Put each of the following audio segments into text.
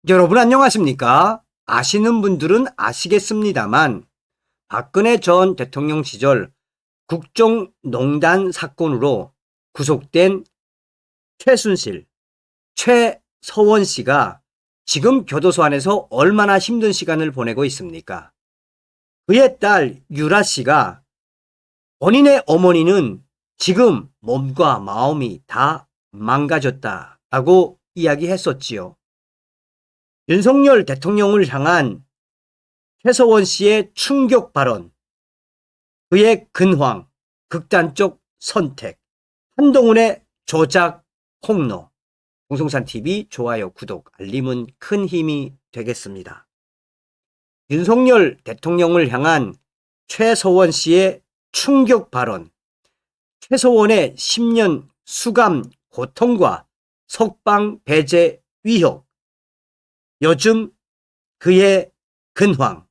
여러분 안녕하십니까? 아시는 분들은 아시겠습니다만 박근혜 전 대통령 시절 국정농단 사건으로 구속된 최순실, 최서원 씨가 지금 교도소 안에서 얼마나 힘든 시간을 보내고 있습니까? 그의 딸 유라 씨가 본인의 어머니는 지금 몸과 마음이 다 망가졌다라고 이야기했었지요. 윤석열 대통령을 향한 최서원 씨의 충격 발언, 그의 근황, 극단적 선택, 한동훈의 조작 폭로, 공성산TV 좋아요, 구독, 알림은 큰 힘이 되겠습니다. 윤석열 대통령을 향한 최서원 씨의 충격 발언, 최서원의 10년 수감 고통과 석방 배제 위협, 요즘 그의 근황.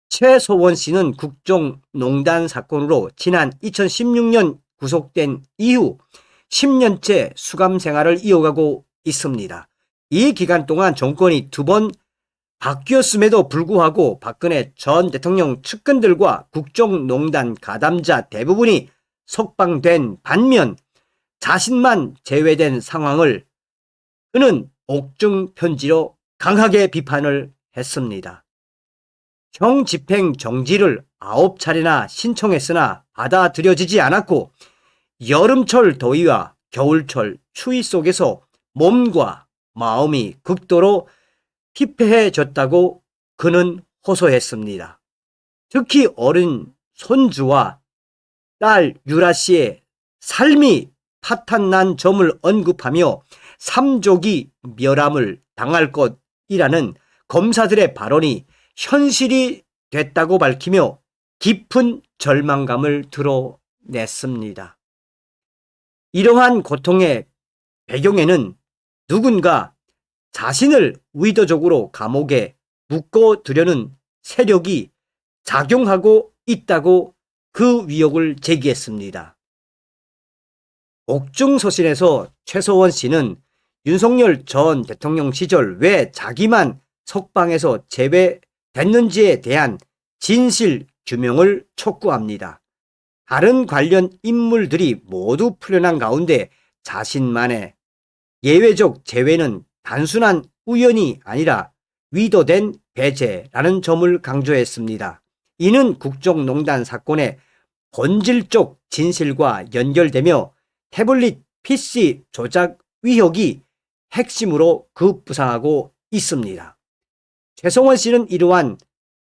최서원 씨는 국정농단 사건으로 지난 2016년 구속된 이후 10년째 수감 생활을 이어가고 있습니다. 이 기간 동안 정권이 2번 바뀌었음에도 불구하고 박근혜 전 대통령 측근들과 국정농단 가담자 대부분이 석방된 반면 자신만 제외된 상황을 그는 옥중 편지로 강하게 비판을 했습니다. 형 집행 정지를 9차례나 신청했으나 받아들여지지 않았고 여름철 더위와 겨울철 추위 속에서 몸과 마음이 극도로 피폐해졌다고 그는 호소했습니다. 특히 어린 손주와 딸 유라 씨의 삶이 파탄난 점을 언급하며 삼족이 멸함을 당할 것이라는 검사들의 발언이 현실이 됐다고 밝히며 깊은 절망감을 드러냈습니다. 이러한 고통의 배경에는 누군가 자신을 의도적으로 감옥에 묶어두려는 세력이 작용하고 있다고 그 위혹을 제기했습니다. 옥중서신에서 최서원 씨는 윤석열 전 대통령 시절 왜 자기만 석방에서 제외됐는지에 대한 진실 규명을 촉구합니다. 다른 관련 인물들이 모두 풀려난 가운데 자신만의 예외적 제외는 단순한 우연이 아니라 의도된 배제라는 점을 강조했습니다. 이는 국정농단 사건의 본질적 진실과 연결되며 태블릿 PC 조작 의혹이 핵심으로 급부상하고 있습니다. 최서원 씨는 이러한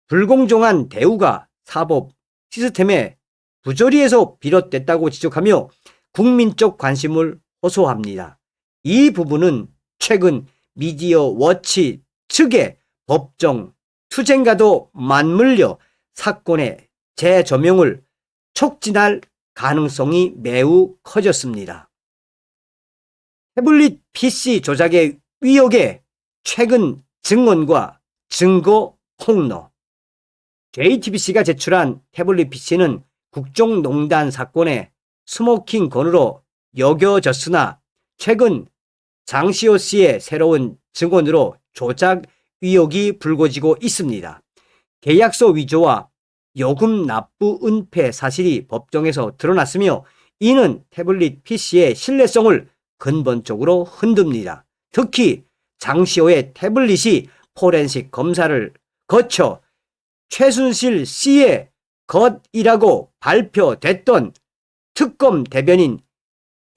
불공정한 대우가 사법 시스템의 부조리에서 비롯됐다고 지적하며 국민적 관심을 호소합니다. 이 부분은 최근 미디어 워치 측의 법정 투쟁과도 맞물려 사건의 재조명을 촉진할 가능성이 매우 커졌습니다. 태블릿 PC 조작의 의혹의 최근 증언과 증거 폭로. JTBC가 제출한 태블릿 PC는 국정농단 사건의 스모킹 건으로 여겨졌으나 최근 장시호 씨의 새로운 증언으로 조작 의혹이 불거지고 있습니다. 계약서 위조와 요금 납부 은폐 사실이 법정에서 드러났으며 이는 태블릿 PC의 신뢰성을 근본적으로 흔듭니다. 특히 장시호의 태블릿이 포렌식 검사를 거쳐 최순실 씨의 것이라고 발표됐던 특검 대변인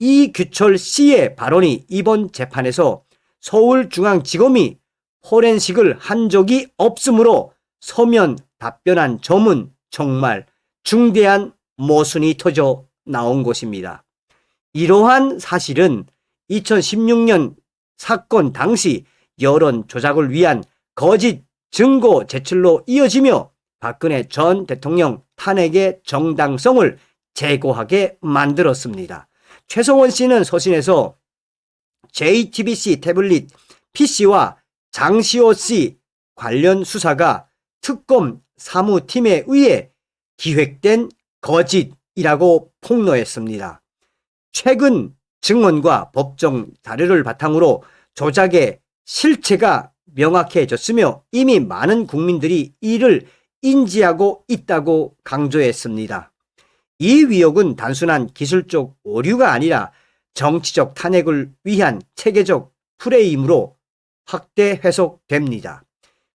이규철 씨의 발언이 이번 재판에서 서울중앙지검이 포렌식을 한 적이 없으므로 서면 답변한 점은 정말 중대한 모순이 터져 나온 것입니다. 이러한 사실은 2016년 사건 당시 여론 조작을 위한 거짓 증거 제출로 이어지며 박근혜 전 대통령 탄핵의 정당성을 제고하게 만들었습니다. 최서원 씨는 서신에서 JTBC 태블릿 PC와 장시호 씨 관련 수사가 특검 사무팀에 의해 기획된 거짓이라고 폭로했습니다. 최근 증언과 법정 자료를 바탕으로 조작의 실체가 명확해졌으며 이미 많은 국민들이 이를 인지하고 있다고 강조했습니다. 이 위협은 단순한 기술적 오류가 아니라 정치적 탄핵을 위한 체계적 프레임으로 확대 해석됩니다.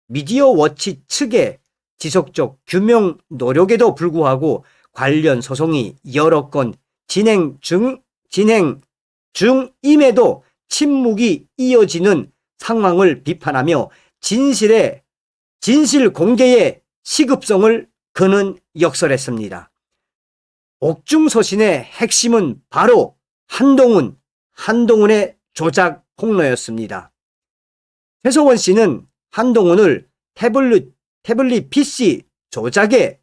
미디어 워치 측의 지속적 규명 노력에도 불구하고 관련 소송이 여러 건 진행 중임에도 침묵이 이어지는 상황을 비판하며 진실 공개의 시급성을 그는 역설했습니다. 옥중서신의 핵심은 바로 한동훈의 조작 폭로였습니다. 최서원 씨는 한동훈을 태블릿 PC 조작의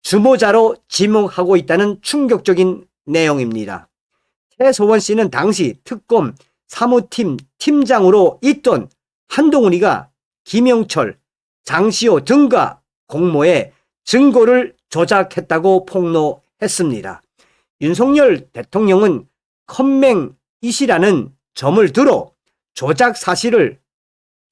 주모자로 지목하고 있다는 충격적인 내용입니다. 최서원 씨는 당시 특검 사무팀 팀장으로 있던 한동훈이가 김영철, 장시호 등과 공모해 증거를 조작했다고 폭로했습니다. 윤석열 대통령은 컴맹이시라는 점을 들어 조작 사실을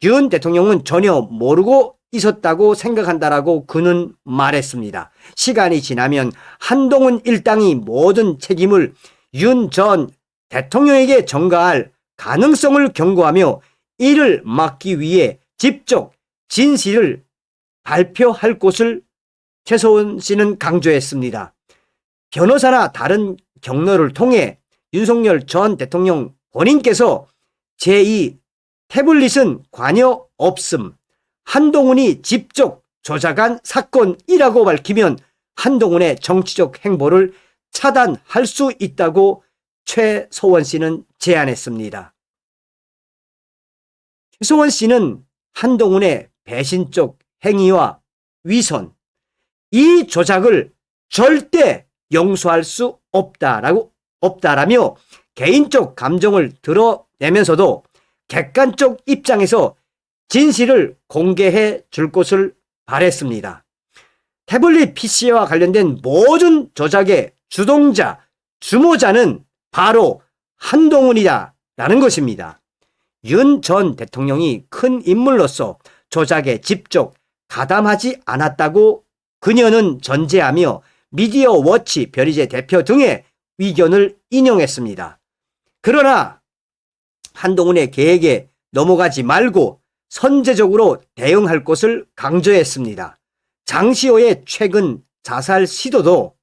윤 대통령은 전혀 모르고 있었다고 생각한다라고 그는 말했습니다. 시간이 지나면 한동훈 일당이 모든 책임을 윤 전 대통령에게 전가할 가능성을 경고하며 이를 막기 위해 직접 진실을 발표할 것을 최서원 씨는 강조했습니다. 변호사나 다른 경로를 통해 윤석열 전 대통령 본인께서 제2 태블릿은 관여 없음, 한동훈이 직접 조작한 사건이라고 밝히면 한동훈의 정치적 행보를 차단할 수 있다고 최서원 씨는 제안했습니다. 최서원 씨는 한동훈의 배신적 행위와 위선, 이 조작을 절대 용서할 수 없다라며 개인적 감정을 드러내면서도 객관적 입장에서 진실을 공개해 줄 것을 바랬습니다. 태블릿 PC와 관련된 모든 조작의 주모자는 바로 한동훈이다라는 것입니다. 윤 전 대통령이 큰 인물로서 조작에 직접 가담하지 않았다고 그녀는 전제하며 미디어 워치 별이제 대표 등의 의견을 인용했습니다. 그러나 한동훈의 계획에 넘어가지 말고 선제적으로 대응할 것을 강조했습니다. 장시호의 최근 자살 시도도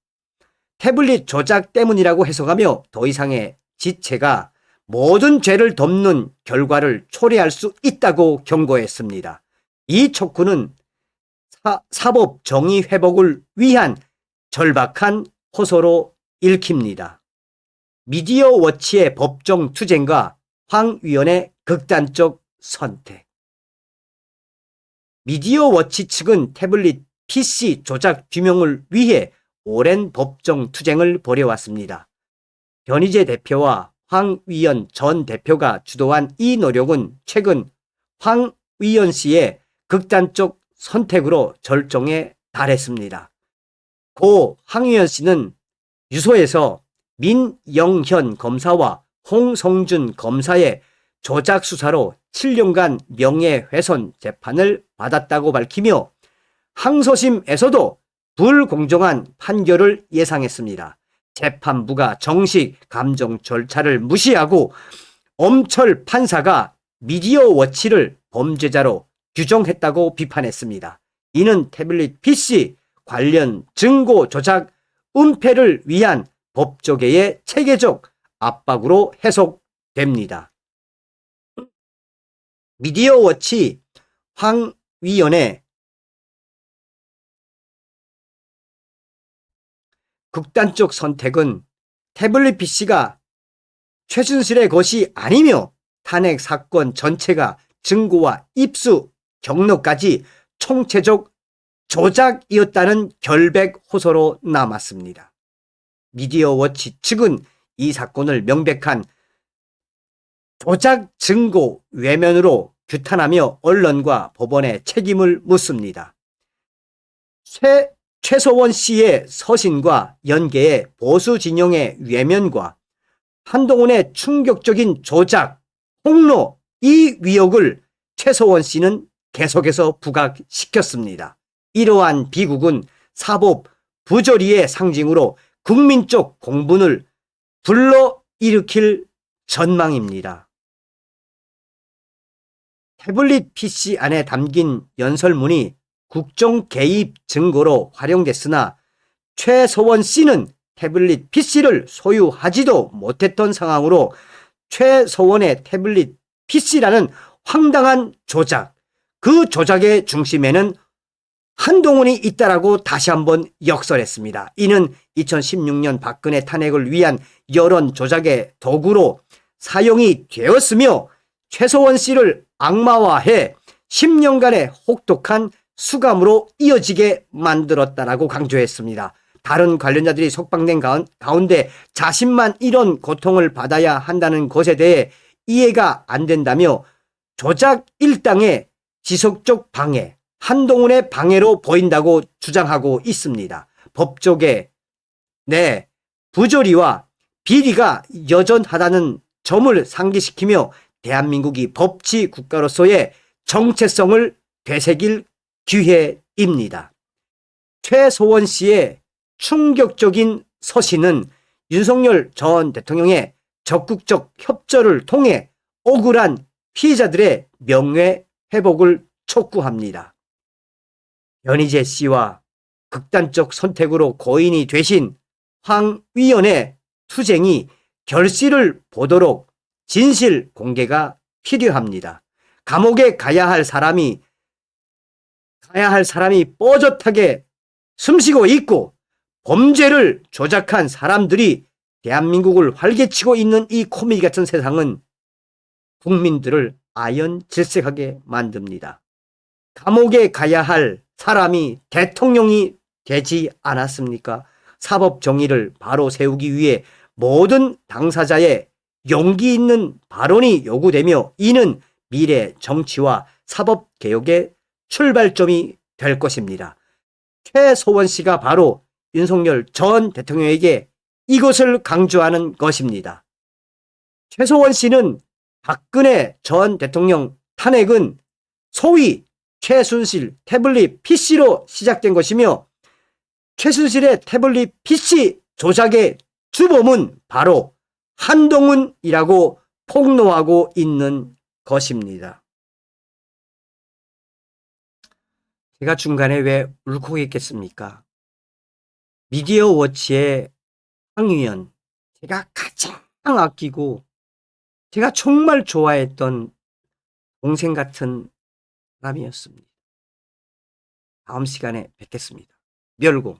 태블릿 조작 때문이라고 해석하며 더 이상의 지체가 모든 죄를 덮는 결과를 초래할 수 있다고 경고했습니다. 이 촉구는 사법 정의 회복을 위한 절박한 호소로 읽힙니다. 미디어 워치의 법정 투쟁과 황 위원의 극단적 선택. 미디어 워치 측은 태블릿 PC 조작 규명을 위해 오랜 법정 투쟁을 벌여왔습니다. 변희재 대표와 황 위원 전 대표가 주도한 이 노력은 최근 황 위원 씨의 극단적 선택으로 절정에 달했습니다. 고 황 위원 씨는 유서에서 민영현 검사와 홍성준 검사의 조작 수사로 7년간 명예훼손 재판을 받았다고 밝히며 항소심에서도 불공정한 판결을 예상했습니다. 재판부가 정식 감정 절차를 무시하고 엄철 판사가 미디어 워치를 범죄자로 규정했다고 비판했습니다. 이는 태블릿 PC 관련 증거 조작 은폐를 위한 법조계의 체계적 압박으로 해석됩니다. 미디어 워치 황 위원의 극단적 선택은 태블릿 PC가 최순실의 것이 아니며 탄핵 사건 전체가 증거와 입수 경로까지 총체적 조작이었다는 결백 호소로 남았습니다. 미디어 워치 측은 이 사건을 명백한 조작 증거 외면으로 규탄하며 언론과 법원에 책임을 묻습니다. 최서원 씨의 서신과 연계의 보수 진영의 외면과 한동훈의 충격적인 조작, 폭로 이 위협을 최서원 씨는 계속해서 부각시켰습니다. 이러한 비극은 사법 부조리의 상징으로 국민적 공분을 불러일으킬 전망입니다. 태블릿 PC 안에 담긴 연설문이 국정 개입 증거로 활용됐으나 최서원 씨는 태블릿 PC를 소유하지도 못했던 상황으로 최서원의 태블릿 PC라는 황당한 조작, 그 조작의 중심에는 한동훈이 있다라고 다시 한번 역설했습니다. 이는 2016년 박근혜 탄핵을 위한 여론 조작의 도구로 사용이 되었으며 최서원 씨를 악마화해 10년간의 혹독한 수감으로 이어지게 만들었다라고 강조했습니다. 다른 관련자들이 속박된 가운데 자신만 이런 고통을 받아야 한다는 것에 대해 이해가 안 된다며 조작 일당의 지속적 방해, 한동훈의 방해로 보인다고 주장하고 있습니다. 법조계 내 부조리와 비리가 여전하다는 점을 상기시키며 대한민국이 법치 국가로서의 정체성을 되새길 기회입니다. 최서원 씨의 충격적인 서신은 윤석열 전 대통령의 적극적 협조를 통해 억울한 피해자들의 명예 회복을 촉구합니다. 변희재 씨와 극단적 선택으로 고인이 되신 황 위원의 투쟁이 결실을 보도록 진실 공개가 필요합니다. 감옥에 가야 할 사람이 뻐젓하게 숨쉬고 있고 범죄를 조작한 사람들이 대한민국을 활개치고 있는 이 코미디 같은 세상은 국민들을 아연질색하게 만듭니다. 감옥에 가야 할 사람이 대통령이 되지 않았습니까? 사법 정의를 바로 세우기 위해 모든 당사자의 용기 있는 발언이 요구되며 이는 미래 정치와 사법 개혁의 출발점이 될 것입니다. 최서원 씨가 바로 윤석열 전 대통령에게 이것을 강조하는 것입니다. 최서원 씨는 박근혜 전 대통령 탄핵은 소위 최순실 태블릿 PC로 시작된 것이며 최순실의 태블릿 PC 조작의 주범은 바로 한동훈이라고 폭로하고 있는 것입니다. 제가 중간에 왜 울컥했겠습니까? 미디어 워치의 황 위원, 제가 가장 아끼고 제가 정말 좋아했던 동생 같은 사람이었습니다. 다음 시간에 뵙겠습니다. 멸공.